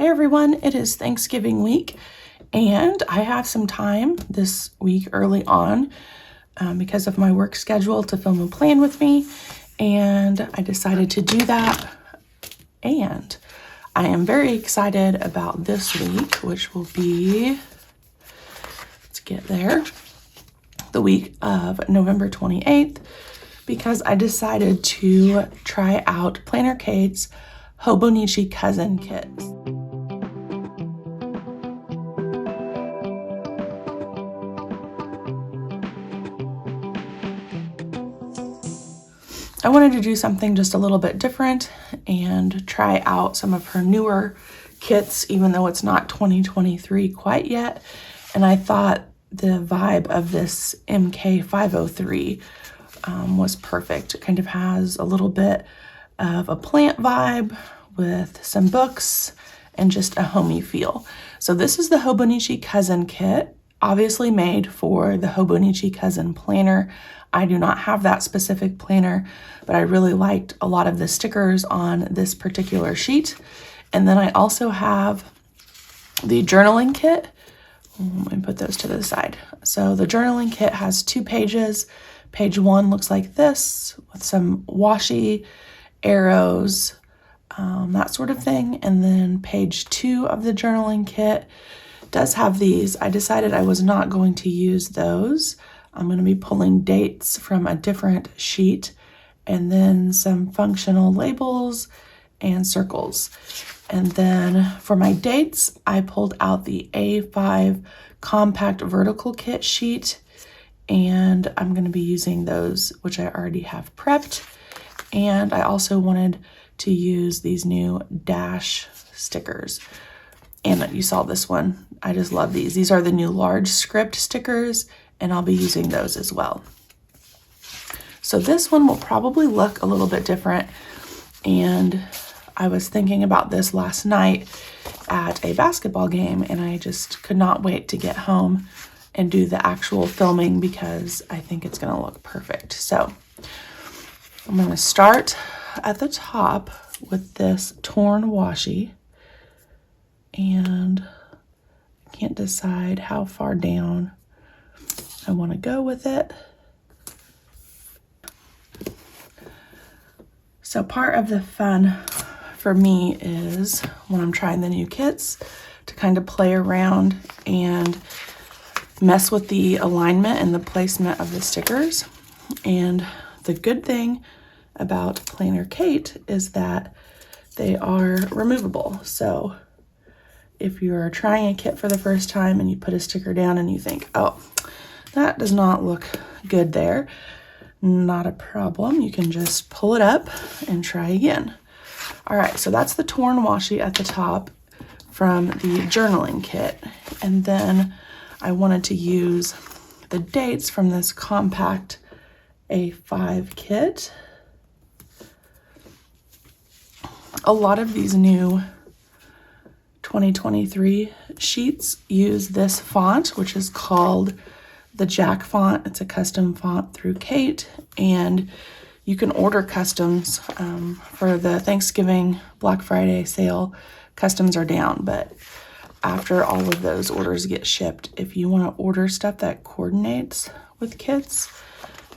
Hey everyone, it is Thanksgiving week and I have some time this week early on because of my work schedule to film a plan with me, and I decided to do that. And I am very excited about this week, which will be, let's get there, the week of November 28th, because I decided to try out PlannerKate's Hobonichi Cousin Kit. I wanted to do something just a little bit different and try out some of her newer kits, even though it's not 2023 quite yet. And I thought the vibe of this MK503 was perfect. It kind of has a little bit of a plant vibe with some books and just a homey feel. So this is the Hobonichi Cousin Kit, obviously made for the Hobonichi Cousin planner. I do not have that specific planner, but I really liked a lot of the stickers on this particular sheet. And then I also have the journaling kit. Let me put those to the side. So the journaling kit has 2 pages. Page 1 looks like this with some washi, arrows, that sort of thing. And then page 2 of the journaling kit does have these. I decided I was not going to use those. I'm going to be pulling dates from a different sheet and then some functional labels and circles. And then for my dates, I pulled out the A5 compact vertical kit sheet, and I'm going to be using those, which I already have prepped. And I also wanted to use these new dash stickers. And you saw this one. I just love these. These are the new large script stickers, and I'll be using those as well. So this one will probably look a little bit different, and I was thinking about this last night at a basketball game, and I just could not wait to get home and do the actual filming because I think it's going to look perfect. So I'm going to start at the top with this torn washi, and I can't decide how far down I want to go with it. So part of the fun for me is when I'm trying the new kits to kind of play around and mess with the alignment and the placement of the stickers. And the good thing about PlannerKate is that they are removable. So if you're trying a kit for the first time and you put a sticker down and you think, oh, that does not look good there, not a problem. You can just pull it up and try again. All right, so that's the torn washi at the top from the journaling kit. And then I wanted to use the dates from this compact A5 kit. A lot of these new 2023 sheets use this font, which is called the Jack font. It's a custom font through Kate, and you can order customs for the Thanksgiving Black Friday sale. Customs are down, but after all of those orders get shipped, if you want to order stuff that coordinates with kits,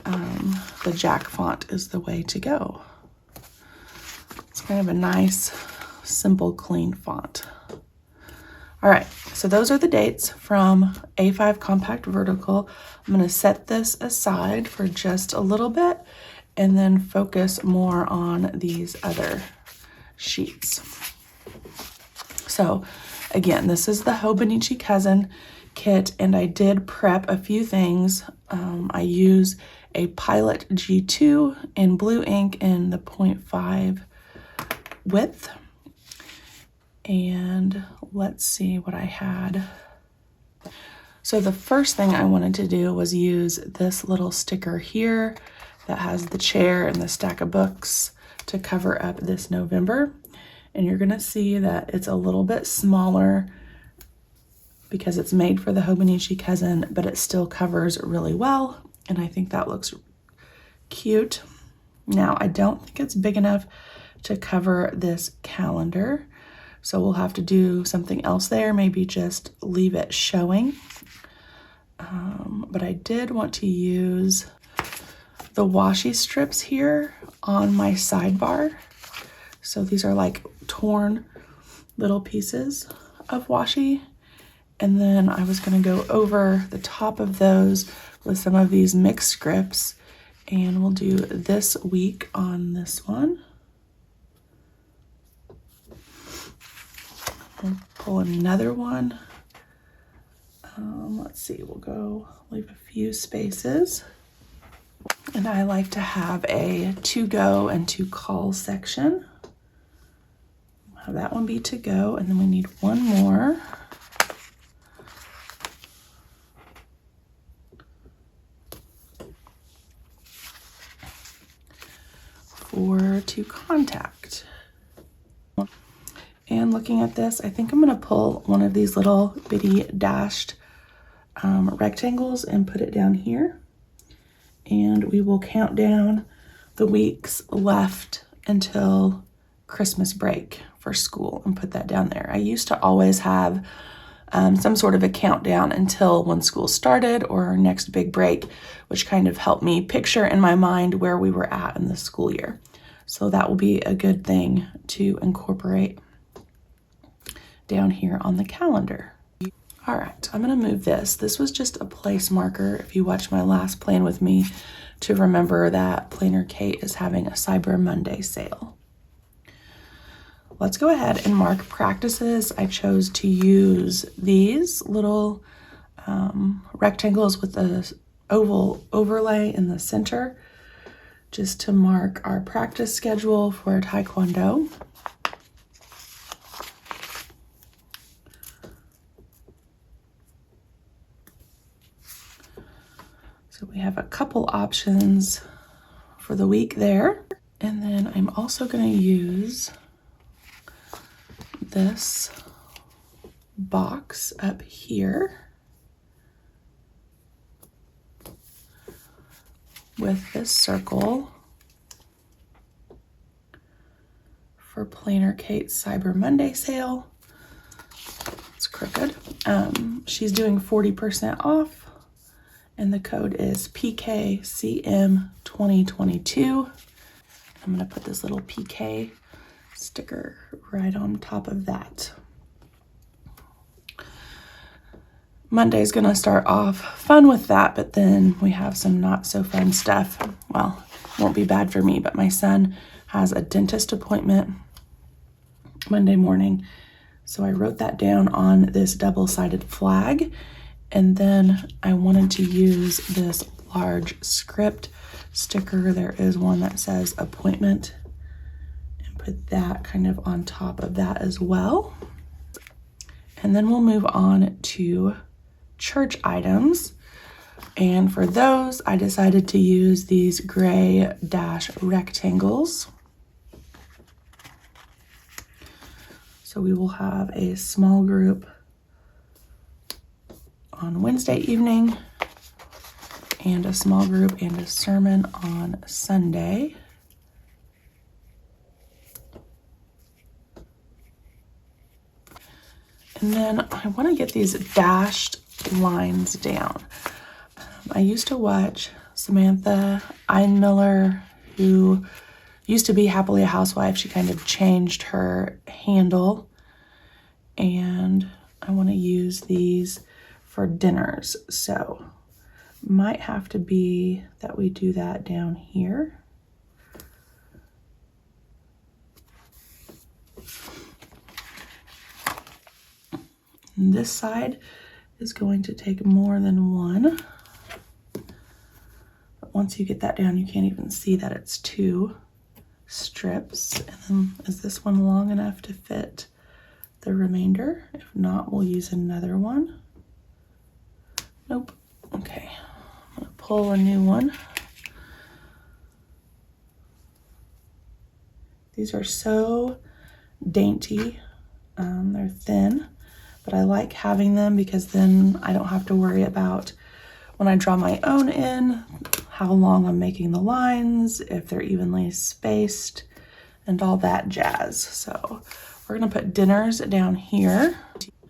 the Jack font is the way to go. It's kind of a nice, simple, clean font. All right, so those are the dates from A5 Compact Vertical. I'm going to set this aside for just a little bit and then focus more on these other sheets. So again, this is the Hobonichi Cousin Kit, and I did prep a few things. I use a Pilot G2 in blue ink in the 0.5 width. And let's see what I had. So the first thing I wanted to do was use this little sticker here that has the chair and the stack of books to cover up this November. And you're gonna see that it's a little bit smaller because it's made for the Hobonichi Cousin, but it still covers really well. And I think that looks cute. Now, I don't think it's big enough to cover this calendar. So we'll have to do something else there, maybe just leave it showing. But I did want to use the washi strips here on my sidebar. So these are like torn little pieces of washi. And then I was going to go over the top of those with some of these mixed scripts. And we'll do this week on this one. We'll pull another one. Let's see, we'll go leave a few spaces. And I like to have a to go and to call section. Have that one be to go, and then we need one more. For to contact. And looking at this, I think I'm going to pull one of these little bitty dashed rectangles and put it down here. And we will count down the weeks left until Christmas break for school and put that down there. I used to always have some sort of a countdown until when school started or our next big break, which kind of helped me picture in my mind where we were at in the school year. So that will be a good thing to incorporate down here on the calendar. All right, I'm gonna move this. This was just a place marker, if you watch my last plan with me, to remember that PlannerKate is having a Cyber Monday sale. Let's go ahead and mark practices. I chose to use these little rectangles with the oval overlay in the center, just to mark our practice schedule for Taekwondo. So we have a couple options for the week there. And then I'm also going to use this box up here with this circle for PlannerKate Cyber Monday sale. It's crooked. She's doing 40% off. And the code is PKCM2022. I'm going to put this little PK sticker right on top of that. Monday's going to start off fun with that, but then we have some not so fun stuff. Well, it won't be bad for me, but my son has a dentist appointment Monday morning. So I wrote that down on this double-sided flag. And then I wanted to use this large script sticker. There is one that says appointment, and put that kind of on top of that as well. And then we'll move on to church items. And for those, I decided to use these gray dash rectangles. So we will have a small group on Wednesday evening, and a small group and a sermon on Sunday. And then I want to get these dashed lines down. I used to watch Samantha Einmiller, who used to be Happily a Housewife. She kind of changed her handle, and I want to use these for dinners. So might have to be that we do that down here. And this side is going to take more than one. But once you get that down, you can't even see that it's two strips. And then is this one long enough to fit the remainder? If not, we'll use another one. Nope. Okay. I'm going to pull a new one. These are so dainty. They're thin, but I like having them because then I don't have to worry about when I draw my own in, how long I'm making the lines, if they're evenly spaced, and all that jazz. So we're gonna put dinners down here.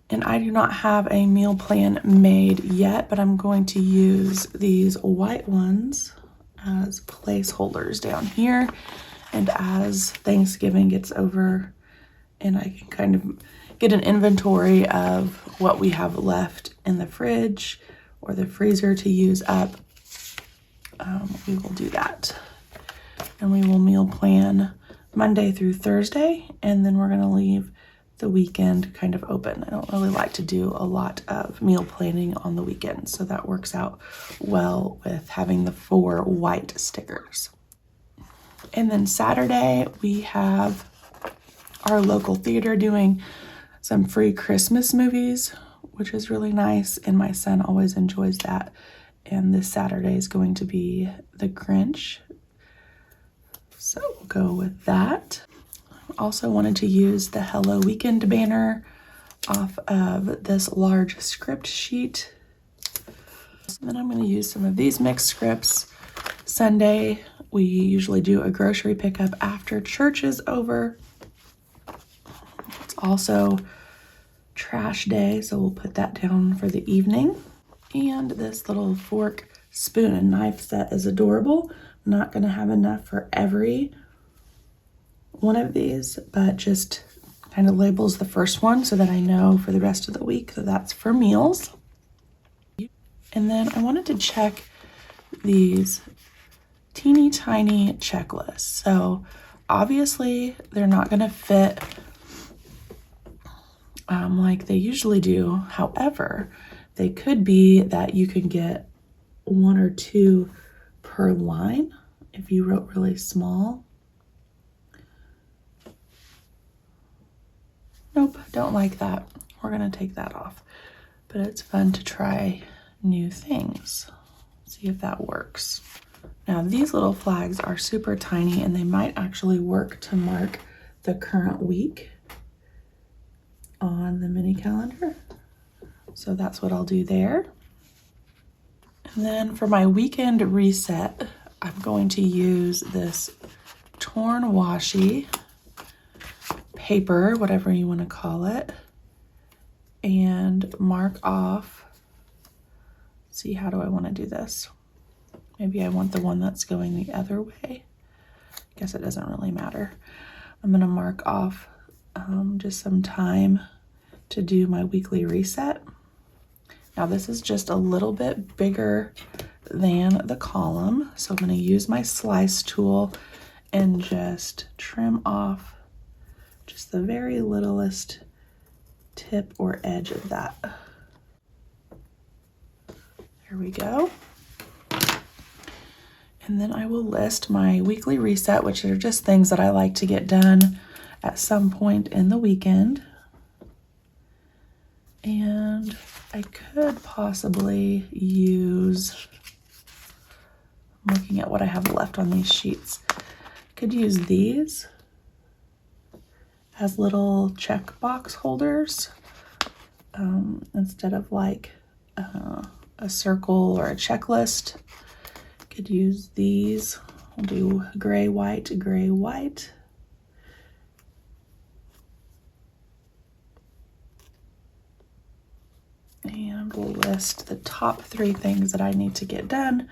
And I do not have a meal plan made yet, but I'm going to use these white ones as placeholders down here. And as Thanksgiving gets over and I can kind of get an inventory of what we have left in the fridge or the freezer to use up, we will do that. And we will meal plan Monday through Thursday, and then we're gonna leave the weekend kind of open. I don't really like to do a lot of meal planning on the weekend, so that works out well with having the 4 white stickers. And then Saturday, we have our local theater doing some free Christmas movies, which is really nice, and my son always enjoys that. And this Saturday is going to be The Grinch, so we'll go with that. Also wanted to use the Hello Weekend banner off of this large script sheet. And then I'm going to use some of these mixed scripts. Sunday, we usually do a grocery pickup after church is over. It's also trash day, so we'll put that down for the evening. And this little fork, spoon, and knife set is adorable. I'm not going to have enough for every one of these, but just kind of labels the first one so that I know for the rest of the week that that's for meals. And then I wanted to check these teeny tiny checklists. So obviously they're not going to fit like they usually do. However, they could be that you can get 1 or 2 per line if you wrote really small. Nope, don't like that. We're gonna take that off. But it's fun to try new things. See if that works. Now these little flags are super tiny and they might actually work to mark the current week on the mini calendar. So that's what I'll do there. And then for my weekend reset, I'm going to use this torn washi paper, whatever you want to call it, and mark off. See, how do I want to do this? Maybe I want the one that's going the other way. I guess it doesn't really matter. I'm going to mark off just some time to do my weekly reset. Now this is just a little bit bigger than the column, so I'm going to use my slice tool and just trim off just the very littlest tip or edge of that. There we go. And then I will list my weekly reset, which are just things that I like to get done at some point in the weekend. And I could possibly use, I'm looking at what I have left on these sheets. I could use these as little checkbox holders instead of like a circle or a checklist. Could use these. We'll do gray, white, gray, white. And we'll list the top 3 things that I need to get done,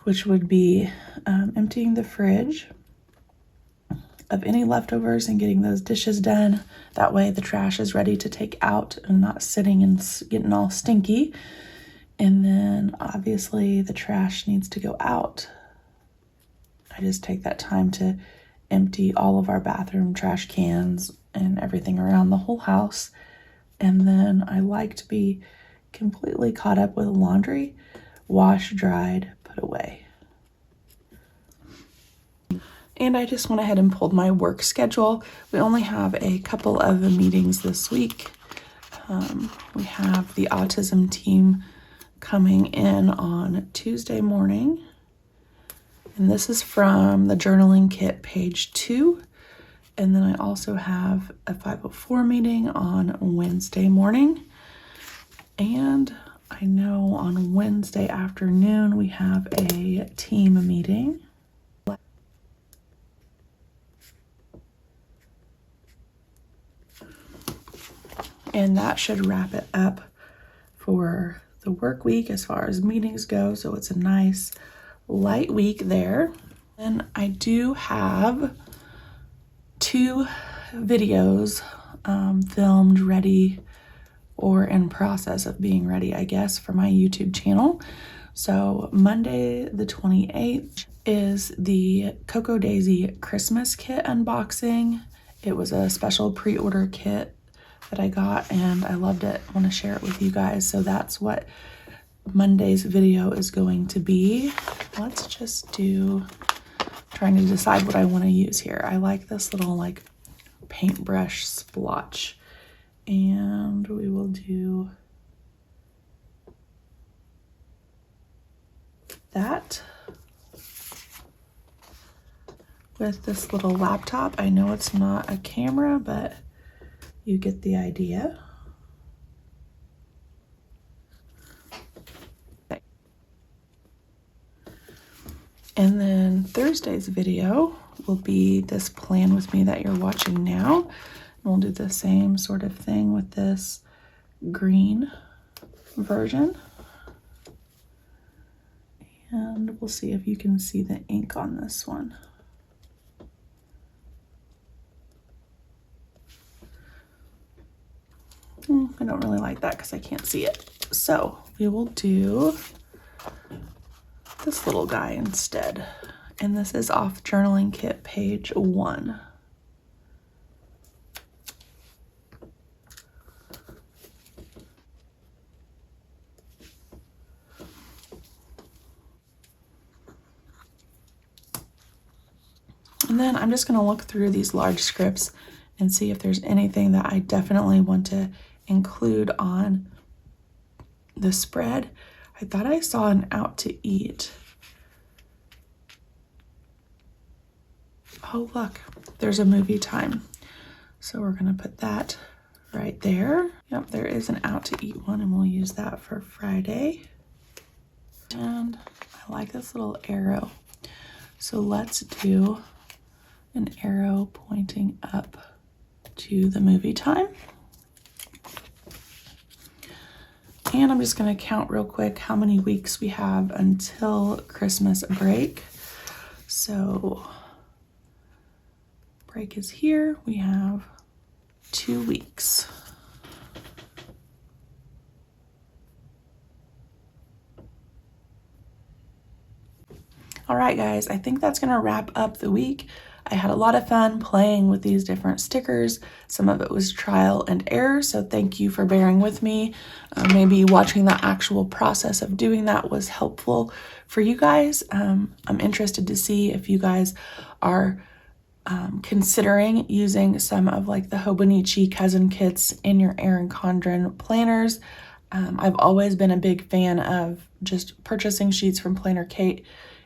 which would be emptying the fridge of any leftovers and getting those dishes done. That way the trash is ready to take out and not sitting and getting all stinky. And then obviously the trash needs to go out. I just take that time to empty all of our bathroom trash cans and everything around the whole house. And then I like to be completely caught up with laundry, wash, dried, put away. And I just went ahead and pulled my work schedule. We only have a couple of meetings this week. We have the autism team coming in on Tuesday morning. And this is from the journaling kit, page 2. And then I also have a 504 meeting on Wednesday morning. And I know on Wednesday afternoon we have a team meeting. And that should wrap it up for the work week as far as meetings go. So it's a nice light week there. And I do have 2 videos filmed, ready, or in process of being ready, I guess, for my YouTube channel. So Monday the 28th is the Cocoa Daisy Christmas kit unboxing. It was a special pre-order kit that I got and I loved it. I want to share it with you guys. So that's what Monday's video is going to be. Let's just trying to decide what I want to use here. I like this little like paintbrush splotch, and we will do that with this little laptop. I know it's not a camera, but you get the idea. Okay. And then Thursday's video will be this plan with me that you're watching now. And we'll do the same sort of thing with this green version. And we'll see if you can see the ink on this one. I don't really like that because I can't see it. So we will do this little guy instead. And this is off Journaling Kit page 1. And then I'm just going to look through these large scripts and see if there's anything that I definitely want to include on the spread. I thought I saw an out to eat. Oh, look, there's a movie time. So we're going to put that right there. Yep, there is an out to eat one, and we'll use that for Friday. And I like this little arrow. So let's do an arrow pointing up to the movie time. And I'm just going to count real quick how many weeks we have until Christmas break. So break is here. We have 2 weeks. All right, guys, I think that's going to wrap up the week. I had a lot of fun playing with these different stickers. Some of it was trial and error, so thank you for bearing with me. Maybe watching the actual process of doing that was helpful for you guys. I'm interested to see if you guys are considering using some of like the Hobonichi cousin kits in your Erin Condren planners. I've always been a big fan of just purchasing sheets from PlannerKate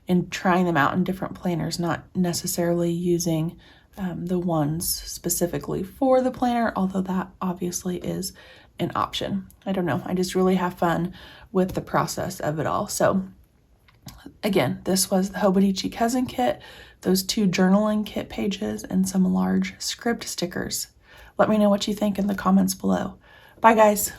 and trying them out in different planners, not necessarily using the ones specifically for the planner, although that obviously is an option. I don't know, I just really have fun with the process of it all. So again, this was the Hobonichi Cousin Kit, those 2 journaling kit pages, and some large script stickers. Let me know what you think in the comments below. Bye, guys.